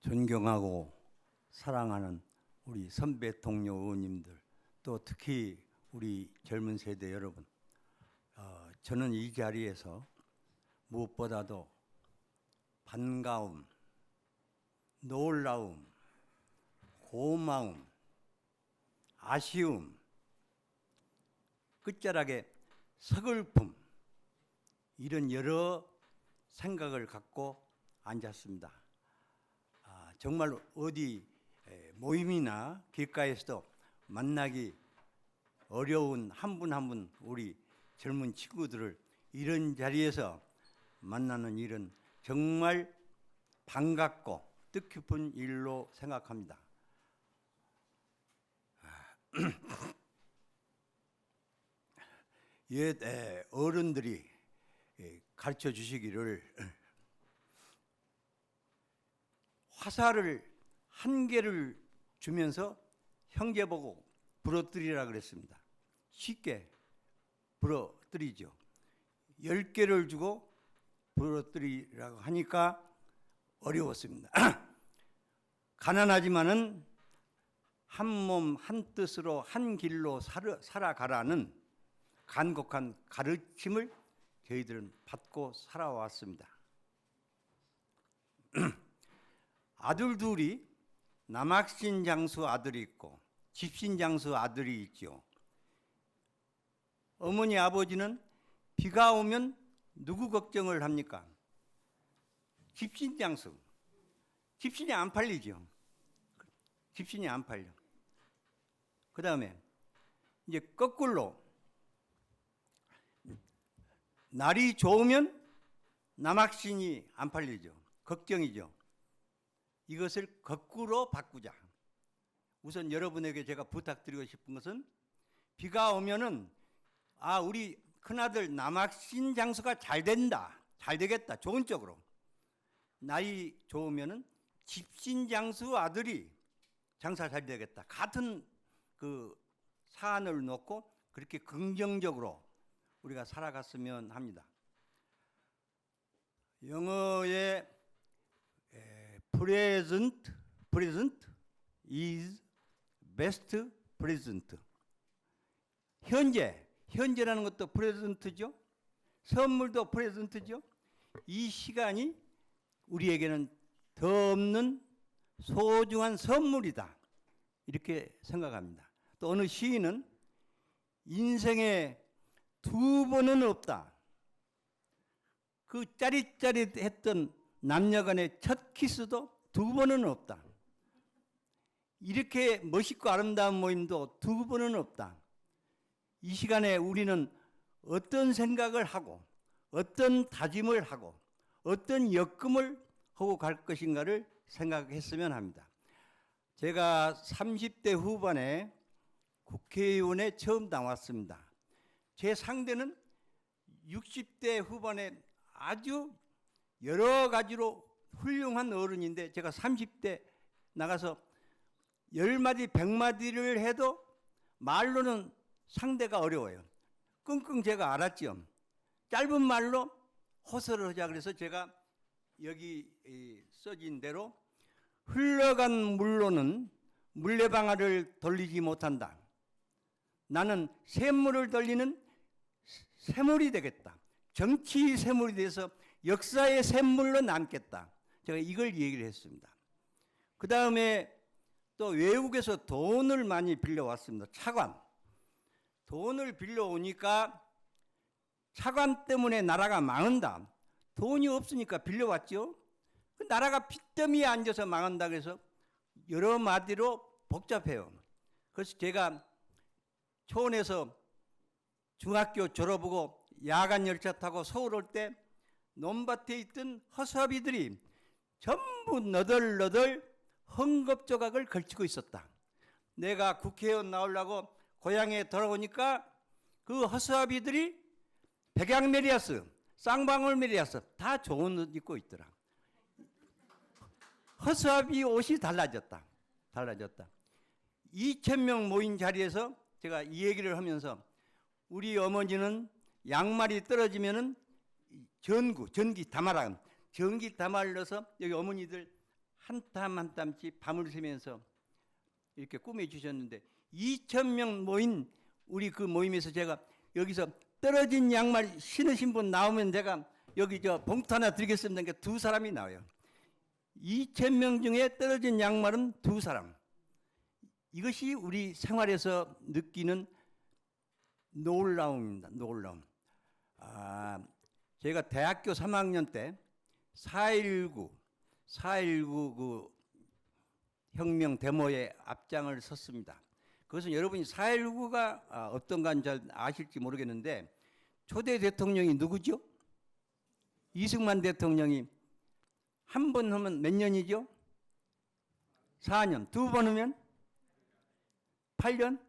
존경하고 사랑하는 우리 선배 동료 의원님들, 또 특히 우리 젊은 세대 여러분, 저는 이 자리에서 무엇보다도 반가움, 놀라움, 고마움, 아쉬움, 끝자락에 서글픔, 이런 여러 생각을 갖고 앉았습니다. 정말 어디 모임이나 길가에서도 만나기 어려운 한 분 한 분 우리 젊은 친구들을 이런 자리에서 만나는 일은 정말 반갑고 뜻깊은 일로 생각합니다. 옛 어른들이 가르쳐 주시기를 화살을 한 개를 주면서 형제 보고 부러뜨리라 그랬습니다. 쉽게 부러뜨리죠. 10개를 주고 부러뜨리라고 하니까 어려웠습니다. 가난하지만은 한 몸 한 뜻으로 한 길로 살아가라는 간곡한 가르침을 저희들은 받고 살아왔습니다. 아들 둘이 남학신 장수 아들이 있고 집신 장수 아들이 있죠. 어머니 아버지는 비가 오면 누구 걱정을 합니까? 집신 장수. 집신이 안 팔리죠. 집신이 안 팔려. 그 다음에 이제 거꾸로 날이 좋으면 남학신이 안 팔리죠. 걱정이죠. 이것을 거꾸로 바꾸자. 우선 여러분에게 제가 부탁드리고 싶은 것은 비가 오면은 우리 큰아들 남학신 장수가 잘 된다. 잘 되겠다. 좋은 쪽으로. 나이 좋으면은 집신 장수 아들이 장사 잘 되겠다. 같은 그 사안을 놓고 그렇게 긍정적으로 우리가 살아갔으면 합니다. 영어의 present is best present. 현재라는 것도 present죠. 선물도 present죠. 이 시간이 우리에게는 더 없는 소중한 선물이다. 이렇게 생각합니다. 또 어느 시인은 인생에 두 번은 없다. 그 짜릿짜릿했던 남녀간의 첫 키스도 두 번은 없다. 이렇게 멋있고 아름다운 모임도 두 번은 없다. 이 시간에 우리는 어떤 생각을 하고 어떤 다짐을 하고 어떤 역금을 하고 갈 것인가를 생각했으면 합니다. 제가 30대 후반에 국회의원에 처음 나왔습니다. 제 상대는 60대 후반에 아주 여러 가지로 훌륭한 어른인데 제가 30대 나가서 10마디 100마디를 해도 말로는 상대가 어려워요. 끙끙 제가 알았죠. 짧은 말로 호소를 하자 그래서 제가 여기 써진 대로 흘러간 물로는 물레방아를 돌리지 못한다. 나는 샘물을 돌리는 샘물이 되겠다. 정치 샘물이 돼서 역사의 샘물로 남겠다. 제가 이걸 얘기를 했습니다. 그 다음에 또 외국에서 돈을 많이 빌려왔습니다. 차관. 돈을 빌려오니까 차관 때문에 나라가 망한다. 돈이 없으니까 빌려왔죠. 그 나라가 빚더미에 앉아서 망한다 그래서 여러 마디로 복잡해요. 그래서 제가 초원에서 중학교 졸업하고 야간 열차 타고 서울 올 때 논밭에 있던 허수아비들이 전부 너덜너덜 헝겊조각을 걸치고 있었다. 내가 국회의원 나오려고 고향에 돌아오니까 그 허수아비들이 백양메리아스, 쌍방울메리아스 다 좋은 옷 입고 있더라. 허수아비 옷이 달라졌다. 2,000명 모인 자리에서 제가 이 얘기를 하면서 우리 어머니는 양말이 떨어지면은 전기 담아라. 전기 담아를 넣어서 여기 어머니들 한 땀 한 땀씩 밤을 새면서 이렇게 꾸며주셨는데 2,000명 모인 우리 그 모임에서 제가 여기서 떨어진 양말 신으신 분 나오면 제가 여기 저 봉투 하나 드리겠습니다. 그러니까 두 사람이 나와요. 2,000명 중에 떨어진 양말은 두 사람. 이것이 우리 생활에서 느끼는 놀라움입니다. 놀라움. 제가 대학교 3학년 때 4.19 그 혁명 데모에 앞장을 섰습니다. 그것은 여러분이 4.19가 어떤가 잘 아실지 모르겠는데 초대 대통령이 누구죠? 이승만 대통령이 한 번 하면 몇 년이죠? 4년. 두 번 하면 8년?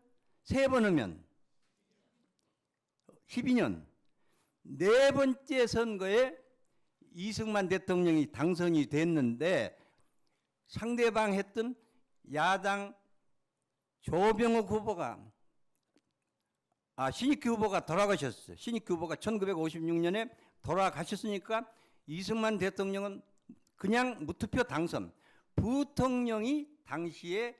세 번 하면 12년. 네 번째 선거에 이승만 대통령이 당선이 됐는데 상대방 했던 야당 조병옥 후보가 신익규 후보가 돌아가셨어요. 신익규 후보가 1956년에 돌아가셨으니까 이승만 대통령은 그냥 무투표 당선. 부통령이 당시에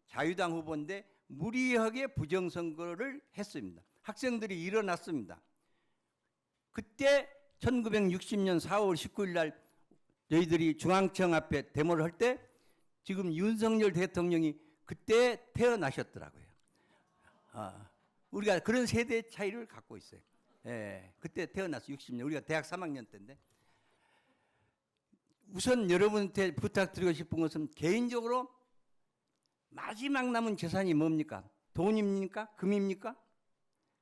자유당 후보인데 무리하게 부정선거를 했습니다. 학생들이 일어났습니다. 그때 1960년 4월 19일 날 저희들이 중앙청 앞에 데모를 할 때 지금 윤석열 대통령이 그때 태어나셨더라고요. 우리가 그런 세대 차이를 갖고 있어요. 예, 그때 태어났어요. 60년. 우리가 대학 3학년 때인데. 우선 여러분한테 부탁드리고 싶은 것은 개인적으로 마지막 남은 재산이 뭡니까? 돈입니까? 금입니까?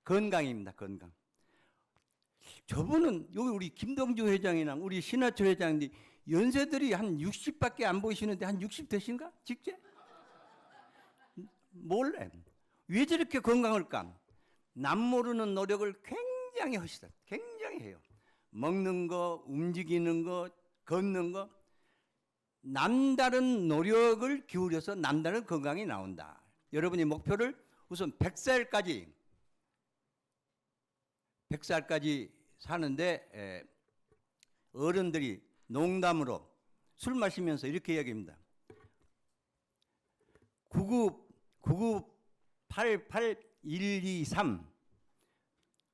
건강입니다. 건강. 저분은 여기 우리 김동주 회장이나 우리 신하철 회장이 연세들이 한 60밖에 안 보이시는데 한 60 되신가? 직제? 몰래. 왜 저렇게 건강할까? 남 모르는 노력을 굉장히 하시다. 굉장히 해요. 먹는 거, 움직이는 거, 걷는 거. 남다른 노력을 기울여서 남다른 건강이 나온다. 여러분의 목표를 우선 100살까지 사는데 어른들이 농담으로 술 마시면서 이렇게 이야기합니다. 9988123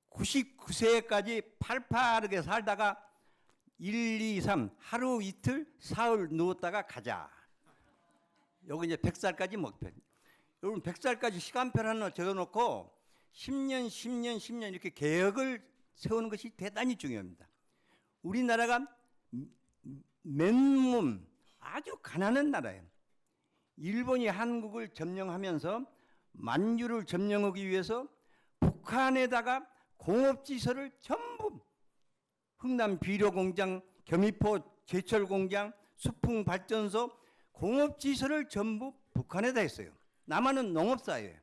99세까지 팔팔하게 살다가 1, 2, 3 하루 이틀 사흘 누웠다가 가자. 요거 이제 100살까지 목표. 여러분 100살까지 시간표 하나 적어놓고 10년 이렇게 계획을 세우는 것이 대단히 중요합니다. 우리나라가 맨몸 아주 가난한 나라예요. 일본이 한국을 점령하면서 만주를 점령하기 위해서 북한에다가 공업지설을 전부 흥남 비료공장, 겸이포 제철공장, 수풍발전소, 공업지설을 전부 북한에다 했어요. 남한은 농업사회예요.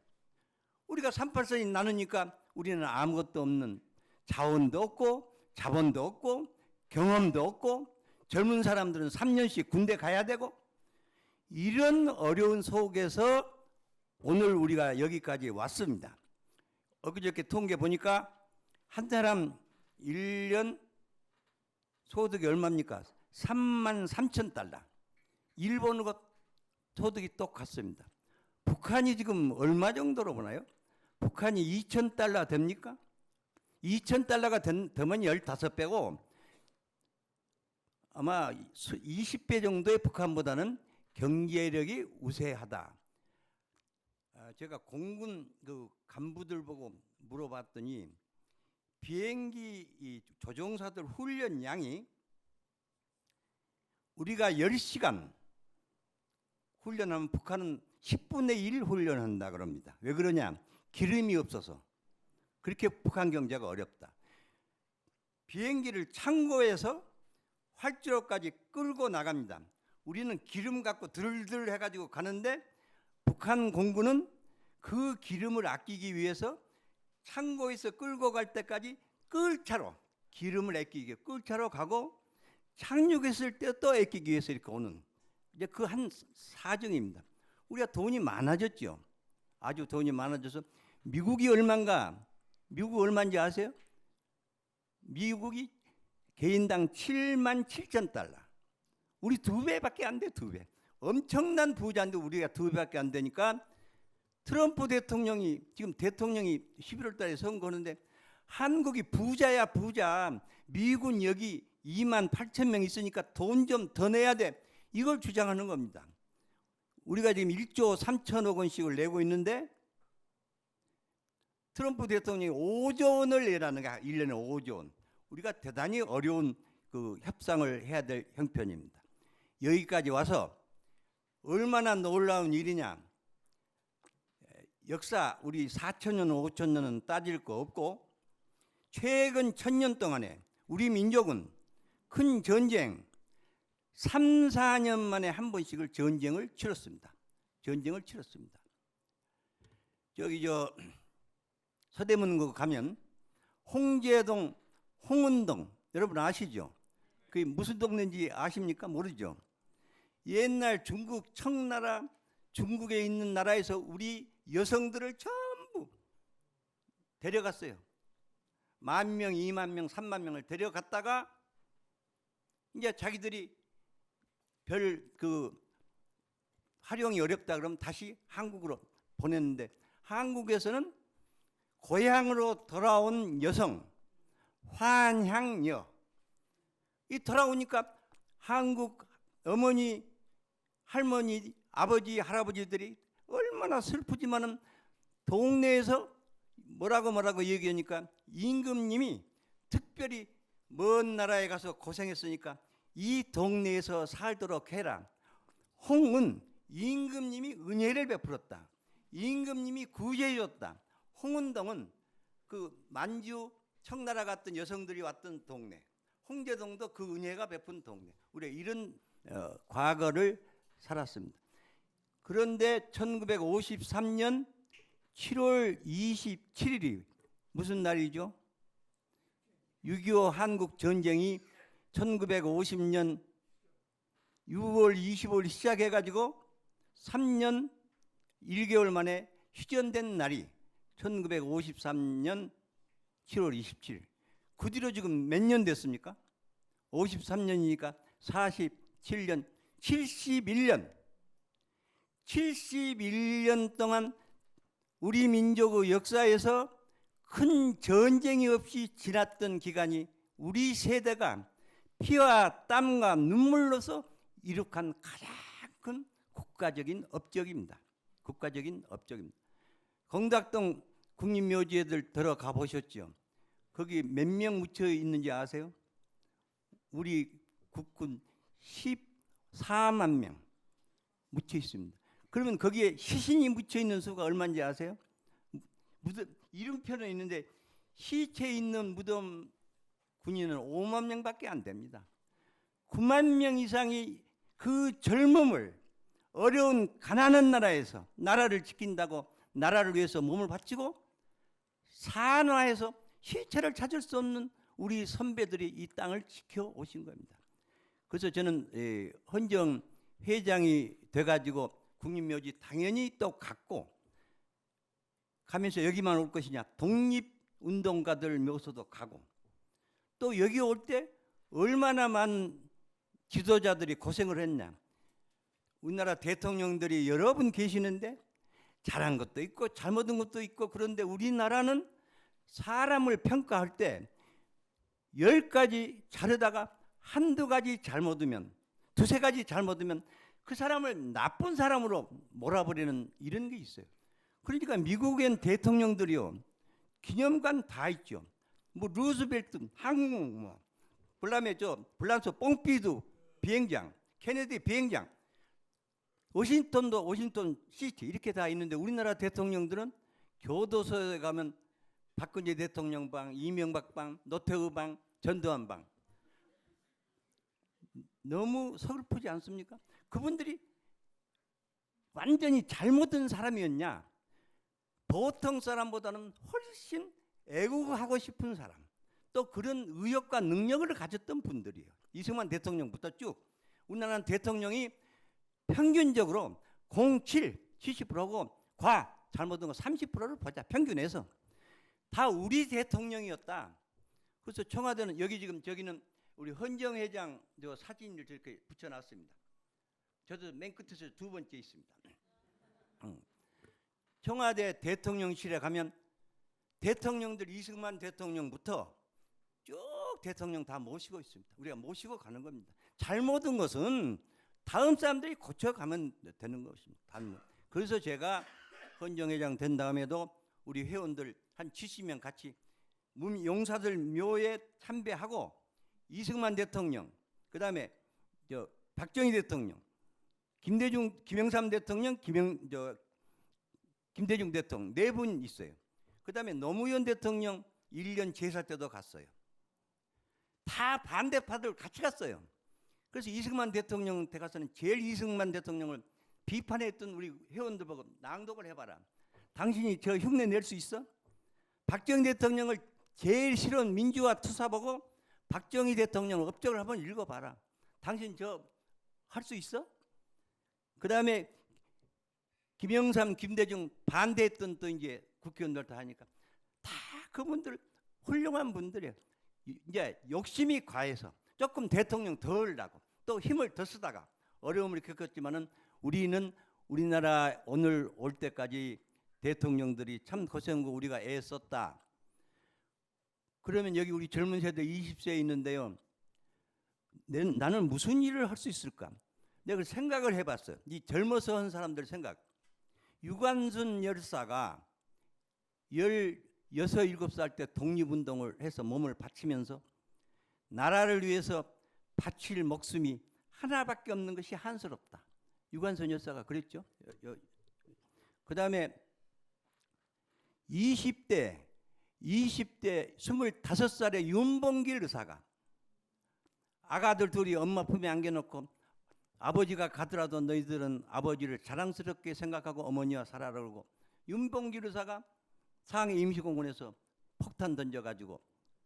우리가 38선이 나누니까 우리는 아무것도 없는 자원도 없고 자본도 없고 경험도 없고 젊은 사람들은 3년씩 군대 가야 되고 이런 어려운 속에서 오늘 우리가 여기까지 왔습니다. 엊그저께 통계 보니까 한 사람 1년 소득이 얼마입니까? 33,000달러. 일본과 소득이 똑같습니다. 북한이 지금 얼마 정도로 보나요? 북한이 2,000달러 됩니까? 2,000달러가 되면 15배고 아마 20배 정도의 북한보다는 경제력이 우세하다. 제가 공군 그 간부들 보고 물어봤더니 비행기 이 조종사들 훈련 양이 우리가 10시간 훈련하면 북한은 10분의 1 훈련한다 그럽니다. 왜 그러냐? 기름이 없어서. 그렇게 북한 경제가 어렵다. 비행기를 창고에서 활주로까지 끌고 나갑니다. 우리는 기름 갖고 들들 해가지고 가는데 북한 공군은 그 기름을 아끼기 위해서 창고에서 끌고 갈 때까지 끌차로 기름을 아끼기 끌차로 가고 착륙했을 때 또 아끼기 위해서 이렇게 오는 이제 그 한 사정입니다. 우리가 돈이 많아졌죠. 아주 돈이 많아져서 미국이 얼마인가? 미국 얼마인지 아세요? 미국이 개인당 77,000달러. 우리 2배밖에 안 돼, 2배. 엄청난 부자인데 우리가 2배밖에 안 되니까 트럼프 대통령이 지금 대통령이 11월 달에 선거하는데 한국이 부자야 부자. 미군 여기 2만 8천 명 있으니까 돈 좀 더 내야 돼. 이걸 주장하는 겁니다. 우리가 지금 1조 3천억 원씩을 내고 있는데 트럼프 대통령이 5조 원을 내라는 게 1년에 5조 원. 우리가 대단히 어려운 그 협상을 해야 될 형편입니다. 여기까지 와서 얼마나 놀라운 일이냐. 역사 우리 4천년 5천년은 따질 거 없고 최근 1000년 동안에 우리 민족은 큰 전쟁 3, 4년 만에 한 번씩을 전쟁을 치렀습니다. 전쟁을 치렀습니다. 저기 서대문구 가면 홍제동, 홍은동 여러분 아시죠? 그게 무슨 동네인지 아십니까? 모르죠? 옛날 중국 청나라 중국에 있는 나라에서 우리 여성들을 전부 데려갔어요. 10,000명, 20,000명, 30,000명을 데려갔다가 이제 자기들이 별 활용이 어렵다 그러면 다시 한국으로 보냈는데 한국에서는 고향으로 돌아온 여성 환향여 이 돌아오니까 한국 어머니, 할머니, 아버지, 할아버지들이 얼마나 슬프지만은 동네에서 뭐라고 얘기하니까 임금님이 특별히 먼 나라에 가서 고생했으니까 이 동네에서 살도록 해라. 홍은 임금님이 은혜를 베풀었다. 임금님이 구제해줬다. 홍은동은 그 만주 청나라 같은 여성들이 왔던 동네. 홍제동도 그 은혜가 베푼 동네. 우리가 이런 과거를 살았습니다. 그런데 1953년 7월 27일이 무슨 날이죠? 6.25 한국 전쟁이 1950년 6월 25일 시작해가지고 3년 1개월 만에 휴전된 날이 1953년 7월 27일. 그 뒤로 지금 몇 년 됐습니까? 53년이니까 47년, 71년 동안 우리 민족의 역사에서 큰 전쟁이 없이 지났던 기간이 우리 세대가 피와 땀과 눈물로서 이룩한 가장 큰 국가적인 업적입니다. 국가적인 업적입니다. 공작동 국립묘지에들 들어가 보셨죠? 거기 몇 명 묻혀 있는지 아세요? 우리 국군 14만 명 묻혀 있습니다. 그러면 거기에 시신이 묻혀 있는 수가 얼마인지 아세요? 이름표는 있는데 시체 있는 무덤 군인은 5만 명밖에 안 됩니다. 9만 명 이상이 그 젊음을 어려운 가난한 나라에서 나라를 지킨다고 나라를 위해서 몸을 바치고 산화해서 시체를 찾을 수 없는 우리 선배들이 이 땅을 지켜오신 겁니다. 그래서 저는 헌정 회장이 돼가지고 국립묘지 당연히 또 갔고 가면서 여기만 올 것이냐 독립운동가들 묘소도 가고 또 여기 올 때 얼마나 많은 지도자들이 고생을 했냐. 우리나라 대통령들이 여러 분 계시는데 잘한 것도 있고 잘못한 것도 있고 그런데 우리나라는 사람을 평가할 때 10가지 잘하다가 한두 가지 잘못하면 두세 가지 잘못하면 그 사람을 나쁜 사람으로 몰아버리는 이런 게 있어요. 그러니까 미국엔 대통령들이요 기념관 다 있죠. 뭐 루즈벨트 항공 뭐 그다음에 블란소 뽕피두 비행장 케네디 비행장 워싱턴도 워싱턴 시티 이렇게 다 있는데 우리나라 대통령들은 교도소에 가면 박근혜 대통령 방, 이명박 방, 노태우 방, 전두환 방 너무 서글프지 않습니까? 그분들이 완전히 잘못된 사람이었냐? 보통 사람보다는 훨씬 애국하고 싶은 사람 또 그런 의욕과 능력을 가졌던 분들이에요. 이승만 대통령부터 쭉 우리나라는 대통령이 평균적으로 70%하고 잘못한 거 30%를 보자 평균해서 다 우리 대통령이었다. 그래서 청와대는 여기 지금 저기는 우리 헌정회장 사진을 저렇게 붙여놨습니다. 저도 맨 끝에서 두 번째 있습니다. 청와대 대통령실에 가면 대통령들 이승만 대통령부터 쭉 대통령 다 모시고 있습니다. 우리가 모시고 가는 겁니다. 잘못된 것은 다음 사람들이 고쳐가면 되는 것입니다. 그래서 제가 헌정회장 된 다음에도 우리 회원들 한 70명 같이 용사들 묘에 참배하고 이승만 대통령, 그 다음에 박정희 대통령, 김영삼 대통령, 김대중 대통령 네 분 있어요. 그 다음에 노무현 대통령 1년 제사 때도 갔어요. 다 반대파들 같이 갔어요. 그래서 이승만 대통령 때 가서는 제일 이승만 대통령을 비판했던 우리 회원들 보고 낭독을 해봐라. 당신이 저 흉내 낼 수 있어? 박정희 대통령을 제일 싫어하는 민주화 투사 보고 박정희 대통령 업적을 한번 읽어봐라. 당신 저 할 수 있어? 그 다음에 김영삼, 김대중 반대했던 또 이제 국회의원들 다 하니까 다 그분들 훌륭한 분들이에요. 이제 욕심이 과해서 조금 대통령 덜 나고 또 힘을 더 쓰다가 어려움을 겪었지만은 우리는 우리나라 오늘 올 때까지 대통령들이 참 고생하고 우리가 애썼다. 그러면 여기 우리 젊은 세대 20세에 있는데요. 나는 무슨 일을 할 수 있을까? 내가 생각을 해봤어요. 이 젊어서 한 사람들 생각. 유관순 열사가 16, 17살 때 독립운동을 해서 몸을 바치면서 나라를 위해서 바칠 목숨이 하나밖에 없는 것이 한스럽다. 유관순 열사가 그랬죠. 그 다음에 20대 25살의 윤봉길 의사가 아가들 둘이 엄마 품에 안겨놓고 아버지가 가더라도 너희들은 아버지를 자랑스럽게 생각하고 어머니와 살아라 그러고 윤봉길 의사가 상해 임시공원에서 폭탄 던져가지고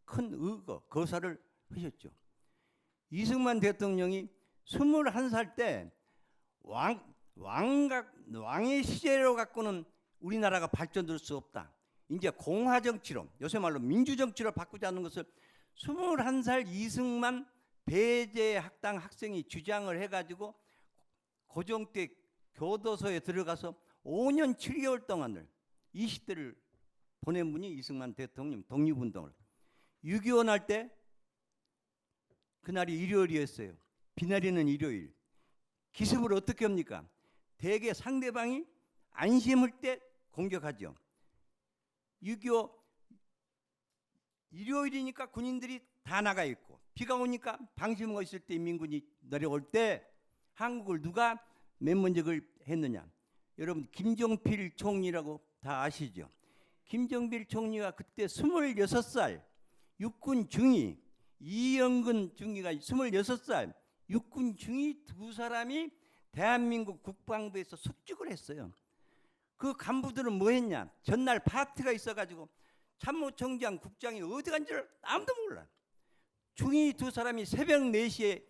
큰 거사를 하셨죠. 이승만 대통령이 21살 때 왕의 시제로 갖고는 우리나라가 발전될 수 없다. 이제 공화정치로, 요새 말로 민주정치로 바꾸자는 것을 21살 이승만 배제학당 학생이 주장을 해가지고 고종 때 교도소에 들어가서 5년 7개월 동안을 20대를 보낸 분이 이승만 대통령 독립운동을 6.25 날 때 그날이 일요일이었어요. 비 내리는 일요일. 기습을 어떻게 합니까? 대개 상대방이 안심할 때 공격하죠. 6.25 일요일이니까 군인들이 다 나가 있고 비가 오니까 방심하고 있을 때 인민군이 내려올 때 한국을 누가 맨 먼저 했느냐? 여러분 김종필 총리라고 다 아시죠? 김종필 총리가 그때 26살 육군 중위, 이영근 중위가 26살 육군 중위 두 사람이 대한민국 국방부에서 숙직을 했어요. 그 간부들은 뭐 했냐? 전날 파티가 있어가지고 참모총장, 국장이 어디 간지를 아무도 몰라. 중위 두 사람이 새벽 4시에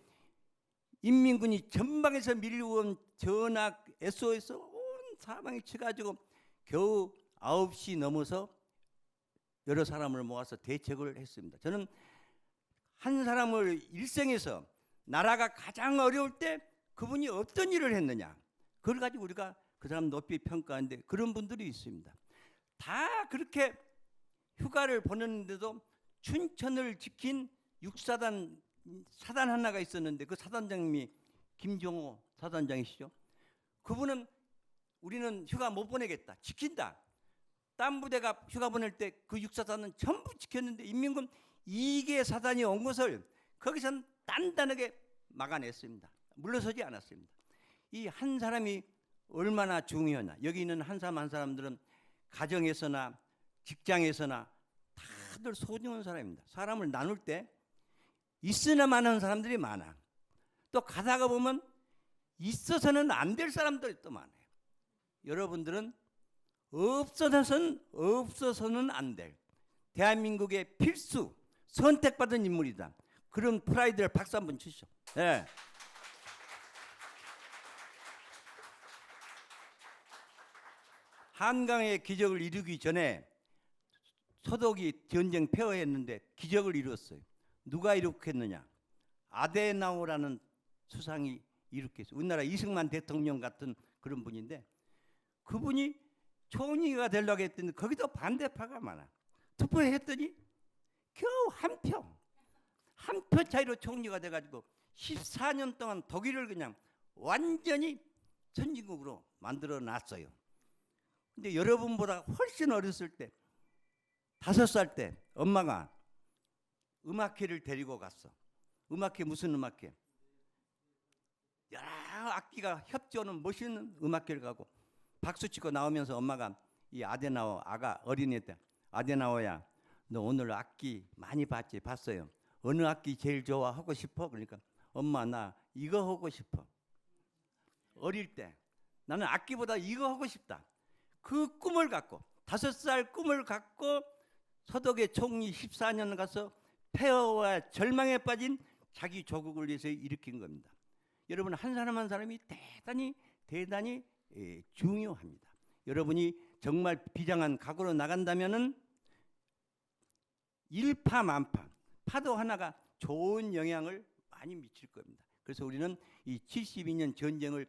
인민군이 전방에서 밀려온 전화 SOS 온 사방에 쳐가지고 겨우 9시 넘어서 여러 사람을 모아서 대책을 했습니다. 저는 한 사람을 일생에서 나라가 가장 어려울 때 그분이 어떤 일을 했느냐 그걸 가지고 우리가 그 사람 높이 평가하는데 그런 분들이 있습니다. 다 그렇게 휴가를 보냈는데도 춘천을 지킨 육사단 사단 하나가 있었는데 그 사단장님이 김종호 사단장이시죠. 그분은 우리는 휴가 못 보내겠다. 지킨다. 딴 부대가 휴가 보낼 때 그 육사단은 전부 지켰는데 인민군 2개 사단이 온 것을 거기서 단단하게 막아냈습니다. 물러서지 않았습니다. 이 한 사람이 얼마나 중요하냐. 여기 있는 한 사람 한 사람들은 가정에서나 직장에서나 다들 소중한 사람입니다. 사람을 나눌 때 있으나 마는 사람들이 많아. 또 가다가 보면 있어서는 안 될 사람들이 또 많아요. 여러분들은 없어서는 안 될 대한민국의 필수 선택받은 인물이다. 그런 프라이드를 박수 한번 치시죠. 네. 한강의 기적을 이루기 전에 서독이 전쟁 폐허했는데 기적을 이루었어요. 누가 이룩했느냐? 아데나우라는 수상이 일으켰어요. 우리나라 이승만 대통령 같은 그런 분인데 그분이 총리가 되려고 했더니 거기도 반대파가 많아. 투표했더니 겨우 한 표 차이로 총리가 돼가지고 14년 동안 독일을 그냥 완전히 선진국으로 만들어 놨어요. 근데 여러분보다 훨씬 어렸을 때 5살 때 엄마가 음악회를 데리고 갔어. 음악회 무슨 음악회? 여러 악기가 협조하는 멋있는 음악회를 가고 박수치고 나오면서 엄마가 이 아데나워 아가 어린이 때 아데나워야 너 오늘 악기 많이 봤지? 봤어요. 어느 악기 제일 좋아? 하고 싶어? 그러니까 엄마 나 이거 하고 싶어. 어릴 때 나는 악기보다 이거 하고 싶다. 그 꿈을 갖고 5살 꿈을 갖고 서독의 총리 14년 가서 폐허와 절망에 빠진 자기 조국을 위해서 일으킨 겁니다. 여러분 한 사람 한 사람이 대단히 중요합니다. 여러분이 정말 비장한 각오로 나간다면은 일파만파 파도 하나가 좋은 영향을 많이 미칠 겁니다. 그래서 우리는 이 72년 전쟁을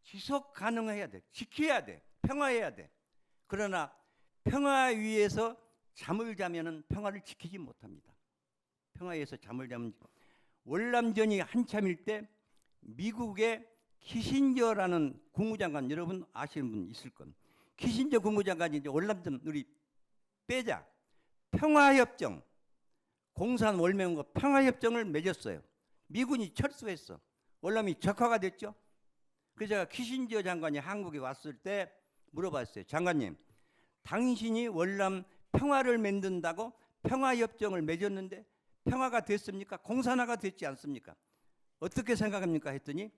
지속 가능해야 돼. 지켜야 돼. 평화해야 돼. 그러나 평화 위에서 잠을 자면은 평화를 지키지 못합니다. 평화에서 잠을 자면 월남전이 한참일 때 미국의 키신저라는 국무장관 여러분 아시는 분 있을 겁니다. 키신저 국무장관이 이제 월남전 우리 빼자 평화협정 공산 월맹과 평화협정을 맺었어요. 미군이 철수했어. 월남이 적화가 됐죠. 그래서 제가 키신저 장관이 한국에 왔을 때 물어봤어요. 장관님, 당신이 월남 평화를 만든다고 평화협정을 맺었는데 평화가 됐습니까? 공산화가 됐지 않습니까? 어떻게 생각합니까? 했더니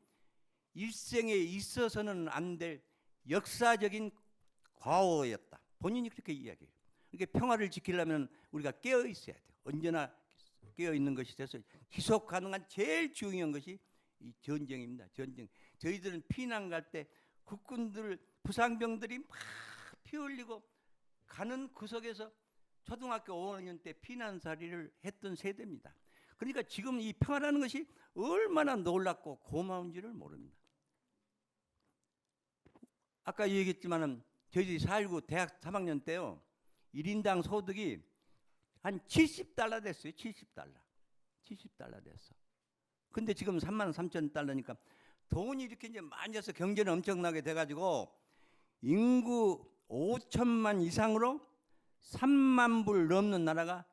일생에 있어서는 안 될 역사적인 과오였다. 본인이 그렇게 이야기해요. 그러니까 평화를 지키려면 우리가 깨어 있어야 돼요. 언제나 깨어 있는 것이 돼서 지속 가능한 제일 중요한 것이 이 전쟁입니다. 전쟁. 저희들은 피난 갈 때 국군들 부상병들이 막 피 흘리고 가는 구석에서 초등학교 5학년 때 피난살이를 했던 세대입니다. 그러니까 지금 이 평화라는 것이 얼마나 놀랍고 고마운지를 모릅니다. 아까 얘기했지만은 저희들이 4.19 대학 3학년 때요. 1인당 소득이 한 $70 됐어요. $70 됐어. 근데 지금 33,000달러니까 돈이 이렇게 이제 많이 해서 경제는 엄청나게 돼가지고 인구 5천만 이상으로 3만 불 넘는 나라가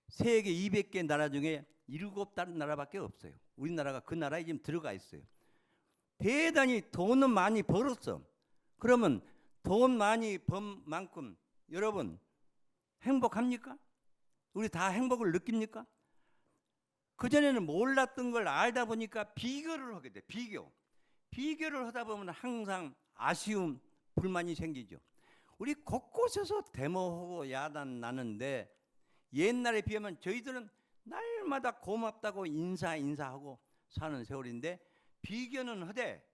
세계 200개 나라 중에 7나라밖에 없어요. 우리나라가 그 나라에 지금 들어가 있어요. 대단히 돈은 많이 벌었어. 그러면 돈 많이 번 만큼 여러분 행복합니까? 우리 다 행복을 느낍니까? 그전에는 몰랐던 걸 알다 보니까 비교를 하게 돼. 비교를 하다 보면 항상 아쉬움, 불만이 생기죠. 우리 곳곳에서 데모하고 야단 나는데 옛날에 비하면 저희들은 날마다 고맙다고 인사하고 사는 세월인데 비교는 하되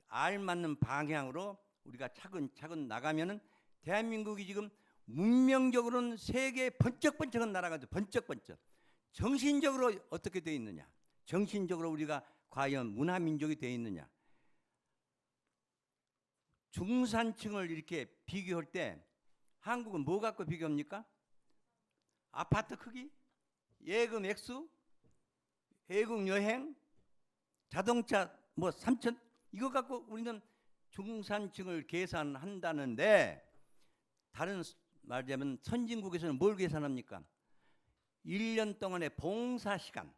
알맞는 방향으로 우리가 차근차근 나가면은 대한민국이 지금 문명적으로는 세계 번쩍번쩍한 나라가 돼. 번쩍번쩍. 정신적으로 어떻게 되어 있느냐? 정신적으로 우리가 과연 문화민족이 되어 있느냐? 중산층을 이렇게 비교할 때 한국은 뭐 갖고 비교합니까? 아파트 크기, 예금 액수, 외국 여행, 자동차 뭐 3천 이거 갖고 우리는 중산층을 계산한다는데 다른 말하자면 선진국에서는 뭘 계산합니까? 1년 동안의 봉사 시간,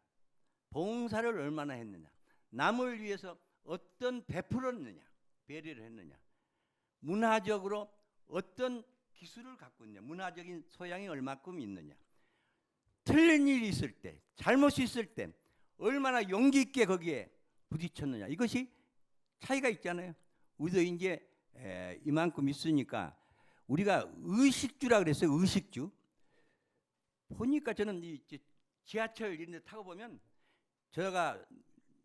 봉사를 얼마나 했느냐, 남을 위해서 어떤 베풀었느냐, 배려를 했느냐, 문화적으로 어떤 기술을 갖고 있느냐, 문화적인 소양이 얼마큼 있느냐, 틀린 일이 있을 때, 잘못이 있을 때 얼마나 용기 있게 거기에 부딪혔느냐, 이것이 차이가 있잖아요. 우리도 이제 이만큼 있으니까 우리가 의식주라 그랬어요. 의식주. 보니까 저는 이 지하철 이런 데 타고 보면 제가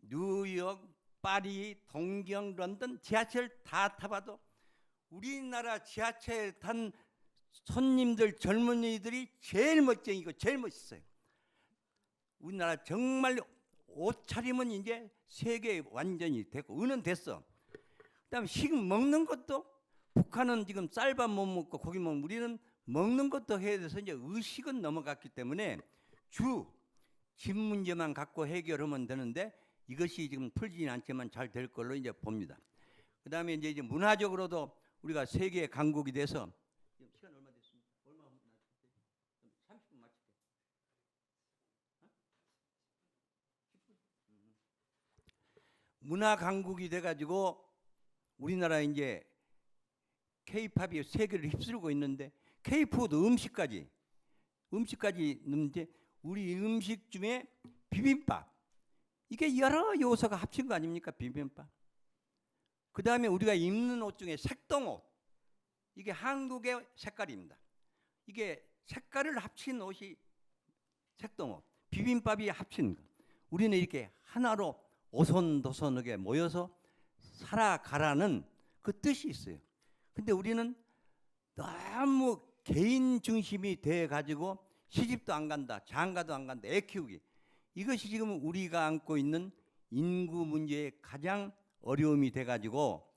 뉴욕, 파리, 동경, 런던 지하철 다 타봐도 우리나라 지하철 탄 손님들 젊은이들이 제일 멋쟁이고 제일 멋있어요. 우리나라 정말 옷차림은 이제 세계 완전히 됐고 은은 됐어. 그다음에 먹는 것도 북한은 지금 쌀밥 못 먹고 고기 먹고 우리는 먹는 것도 해야 돼서 이제 의식은 넘어갔기 때문에 집 문제만 갖고 해결하면 되는데 이것이 지금 풀지는 않지만 잘 될 걸로 이제 봅니다. 그다음에 이제 문화적으로도 우리가 세계 강국이 돼서 지금 시간 얼마 됐습니까? 얼마 남았어요? 30분 맞출게. 문화 강국이 돼가지고 우리나라 이제 K-팝이 세계를 휩쓸고 있는데 K-푸드 음식까지 넣는데 우리 음식 중에 비빔밥 이게 여러 요소가 합친 거 아닙니까? 비빔밥. 그 다음에 우리가 입는 옷 중에 색동옷 이게 한국의 색깔입니다. 이게 색깔을 합친 옷이 색동옷 비빔밥이 합친 거. 우리는 이렇게 하나로 오손도손하게 모여서 살아가라는 그 뜻이 있어요. 근데 우리는 너무 개인 중심이 돼 가지고 시집도 안 간다, 장가도 안 간다, 애 키우기. 이것이 지금 우리가 안고 있는 인구 문제의 가장 어려움이 돼 가지고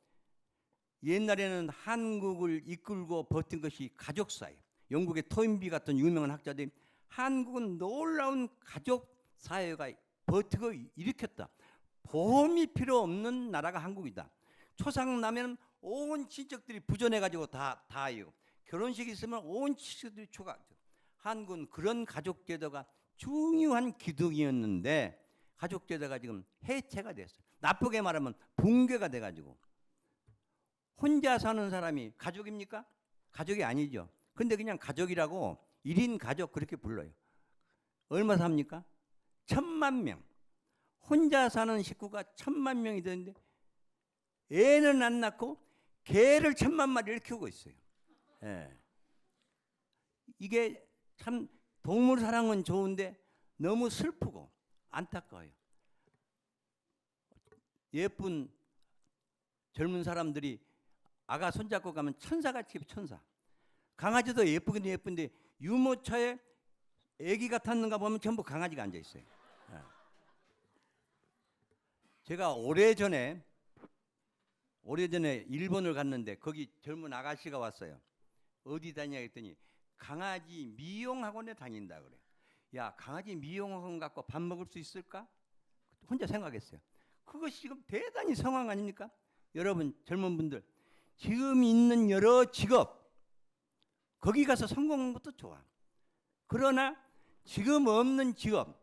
옛날에는 한국을 이끌고 버틴 것이 가족 사회. 영국의 토인비 같은 유명한 학자들이 한국은 놀라운 가족 사회가 버티고 일으켰다. 보험이 필요 없는 나라가 한국이다. 초상 나면 온 친척들이 부전해가지고 다 해요. 결혼식 있으면 온 친척들이 초가. 한국은 그런 가족 제도가 중요한 기둥이었는데 가족 제도가 지금 해체가 됐어요. 나쁘게 말하면 붕괴가 돼가지고 혼자 사는 사람이 가족입니까? 가족이 아니죠. 근데 그냥 가족이라고 1인 가족 그렇게 불러요. 얼마 삽니까? 1000만 명. 혼자 사는 식구가 1000만 명이 되는데 애는 안 낳고 개를 1000만 마리를 키우고 있어요. 예. 이게 참 동물 사랑은 좋은데 너무 슬프고 안타까워요. 예쁜 젊은 사람들이 아가 손잡고 가면 천사같이 천사. 강아지도 예쁘긴 예쁜데 유모차에 애기가 탔는가 보면 전부 강아지가 앉아 있어요. 예. 제가 오래전에 일본을 갔는데 거기 젊은 아가씨가 왔어요. 어디 다니냐 했더니 강아지 미용학원에 다닌다 그래요. 야, 강아지 미용학원 갖고 밥 먹을 수 있을까? 혼자 생각했어요. 그것이 지금 대단히 상황 아닙니까? 여러분 젊은 분들 지금 있는 여러 직업 거기 가서 성공한 것도 좋아. 그러나 지금 없는 직업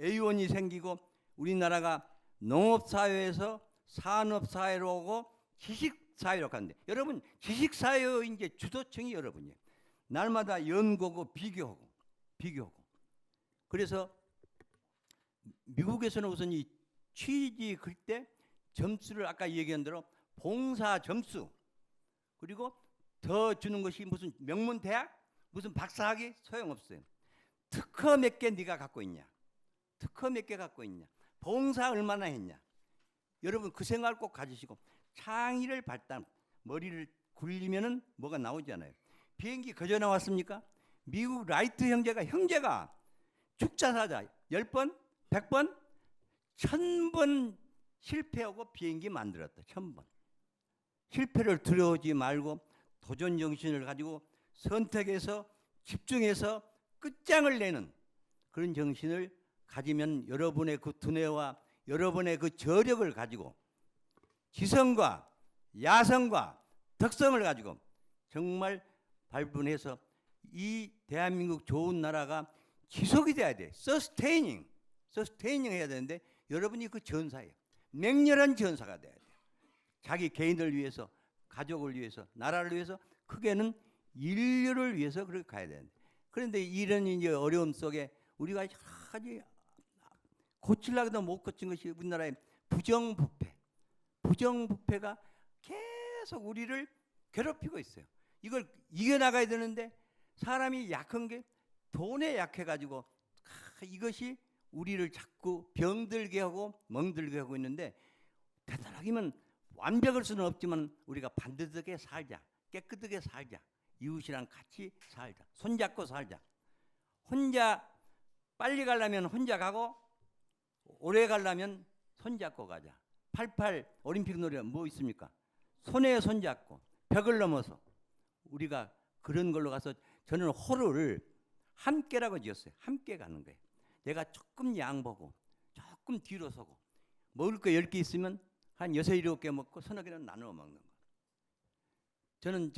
A원이 생기고 우리나라가 농업사회에서 산업사회로 오고 지식사회로 가는데 여러분 지식사회의 이제 주도층이 여러분이에요. 날마다 연구하고 비교하고 그래서 미국에서는 우선 이 취직할 때 점수를 아까 얘기한 대로 봉사 점수 그리고 더 주는 것이 무슨 명문 대학 무슨 박사학위 소용없어요. 특허 몇 개 네가 갖고 있냐 특허 몇 개 갖고 있냐 봉사 얼마나 했냐 여러분 그 생각을 꼭 가지시고 창의를 발달 머리를 굴리면은 뭐가 나오잖아요. 비행기 그저 나왔습니까? 미국 라이트 형제가 축자사자 10번 100번 1000번 실패하고 비행기 만들었다. 1000번 실패를 두려워하지 말고 도전 정신을 가지고 선택해서 집중해서 끝장을 내는 그런 정신을 가지면 여러분의 그 두뇌와 여러분의 그 저력을 가지고 지성과 야성과 덕성을 가지고 정말 발분해서 이 대한민국 좋은 나라가 지속이 돼야 돼. 서스테이닝 해야 되는데 여러분이 그 전사예요. 맹렬한 전사가 돼야 돼요. 자기 개인을 위해서 가족을 위해서 나라를 위해서 크게는 인류를 위해서 그렇게 가야 되는데 그런데 이런 이제 어려움 속에 우리가 여러 가지 고치려고도 못 고친 것이 우리나라의 부정부패가 계속 우리를 괴롭히고 있어요. 이걸 이겨나가야 되는데 사람이 약한 게 돈에 약해가지고 이것이 우리를 자꾸 병들게 하고 멍들게 하고 있는데 대단하기만 완벽할 수는 없지만 우리가 반듯하게 살자. 깨끗하게 살자. 이웃이랑 같이 살자. 손잡고 살자. 혼자 빨리 가려면 혼자 가고 오래 가려면 손잡고 가자. 88 올림픽 노래 뭐 있습니까? 손에 손잡고 벽을 넘어서 우리가 그런 걸로 가서 저는 호를 함께라고 지었어요. 함께 가는 거예요. 내가 조금 양보고 조금 뒤로 서고 먹을 거 10개 있으면 한 6, 7개 먹고 서너 개는 나누어 먹는 거. 저는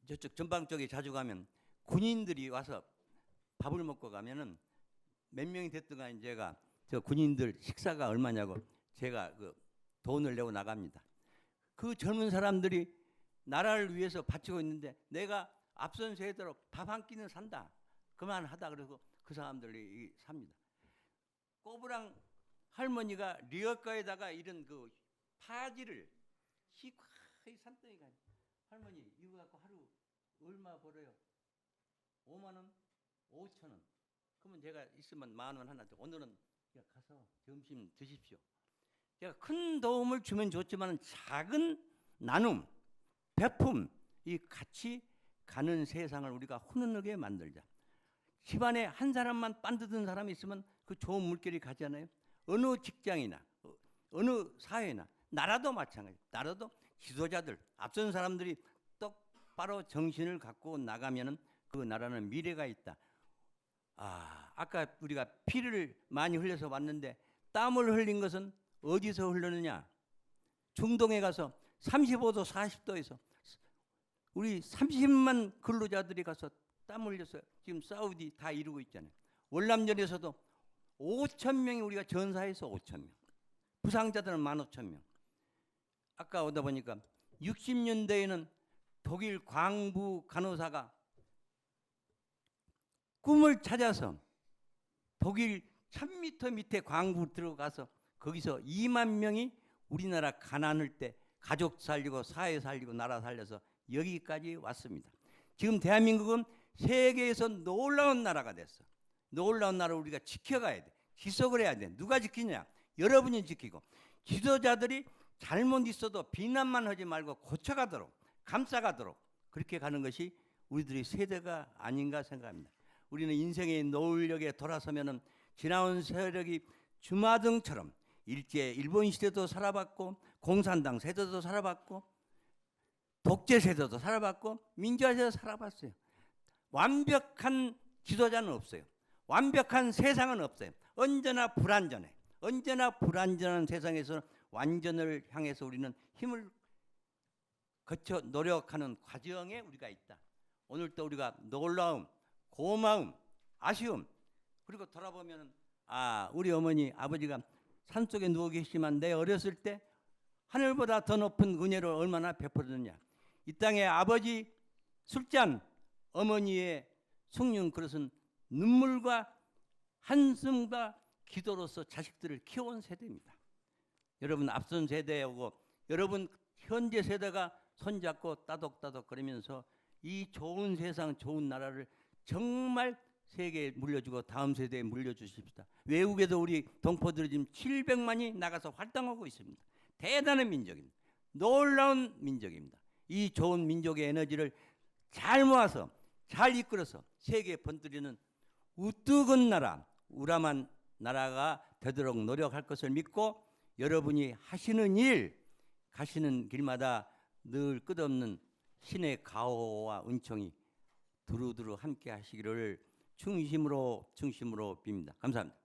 저쪽 전방 쪽에 자주 가면 군인들이 와서 밥을 먹고 가면은 몇 명이 됐든 간에 제가 저 군인들 식사가 얼마냐고 제가 그 돈을 내고 나갑니다. 그 젊은 사람들이 나라를 위해서 바치고 있는데 내가 앞선 세대로 밥 한 끼는 산다. 그만하다 그러고 그 사람들이 삽니다. 꼬부랑 할머니가 리어카에다가 이런 그 파지를 시커이 산더미가 할머니 이거 갖고 하루 얼마 벌어요? 5만 원, 5천 원. 그러면 제가 있으면 10,000원 하나 줘. 오늘은 가서 점심 드십시오. 제가 큰 도움을 주면 좋지만 작은 나눔, 배품, 이 같이 가는 세상을 우리가 훈훈하게 만들자. 집안에 한 사람만 빤드든 사람이 있으면 그 좋은 물결이 가잖아요. 어느 직장이나 어느 사회나 나라도 마찬가지. 나라도 지도자들, 앞선 사람들이 똑바로 정신을 갖고 나가면은 그 나라는 미래가 있다. 아까 우리가 피를 많이 흘려서 왔는데 땀을 흘린 것은 어디서 흘르느냐? 중동에 가서 35도, 40도에서 우리 30만 근로자들이 가서 땀 흘려서 지금 사우디 다 이루고 있잖아요. 월남전에서도 5,000명이 우리가 전사해서 5,000명. 부상자들은 15,000명. 아까 오다 보니까 60년대에는 독일 광부 간호사가 꿈을 찾아서 독일 1000m 밑에 광부 들어가서 거기서 2만 명이 우리나라 가난할 때 가족 살리고 사회 살리고 나라 살려서 여기까지 왔습니다. 지금 대한민국은 세계에서 놀라운 나라가 됐어. 놀라운 나라를 우리가 지켜가야 돼. 지속을 해야 돼. 누가 지키냐? 여러분이 지키고 지도자들이 잘못 있어도 비난만 하지 말고 고쳐가도록 감싸가도록 그렇게 가는 것이 우리들의 세대가 아닌가 생각합니다. 우리는 인생의 노을역에 돌아서면은 지나온 세력이 주마등처럼 일제 일본 시대도 살아봤고 공산당 세대도 살아봤고 독재 세대도 살아봤고 민주화 세대도 살아봤어요. 완벽한 지도자는 없어요. 완벽한 세상은 없어요. 언제나 불완전해. 언제나 불완전한 세상에서 완전을 향해서 우리는 힘을 거쳐 노력하는 과정에 우리가 있다. 오늘 또 우리가 놀라움, 고마움, 아쉬움 그리고 돌아보면 우리 어머니 아버지가 산속에 누워 계시지만 내 어렸을 때 하늘보다 더 높은 은혜를 얼마나 베풀었느냐. 이 땅에 아버지 술잔 어머니의 숭늉 그릇은 눈물과 한숨과 기도로서 자식들을 키워온 세대입니다. 여러분 앞선 세대하고 여러분 현재 세대가 손잡고 따독따독 거리면서 이 좋은 세상 좋은 나라를 정말 세계에 물려주고 다음 세대에 물려주십시다. 외국에도 우리 동포들이 지금 700만이 나가서 활동하고 있습니다. 대단한 민족입니다. 놀라운 민족입니다. 이 좋은 민족의 에너지를 잘 모아서 잘 이끌어서 세계에 번뜨리는 우뚝은 나라, 우람한 나라가 되도록 노력할 것을 믿고 여러분이 하시는 일, 가시는 길마다 늘 끝없는 신의 가호와 은총이 두루두루 함께 하시기를 중심으로 빕니다. 감사합니다.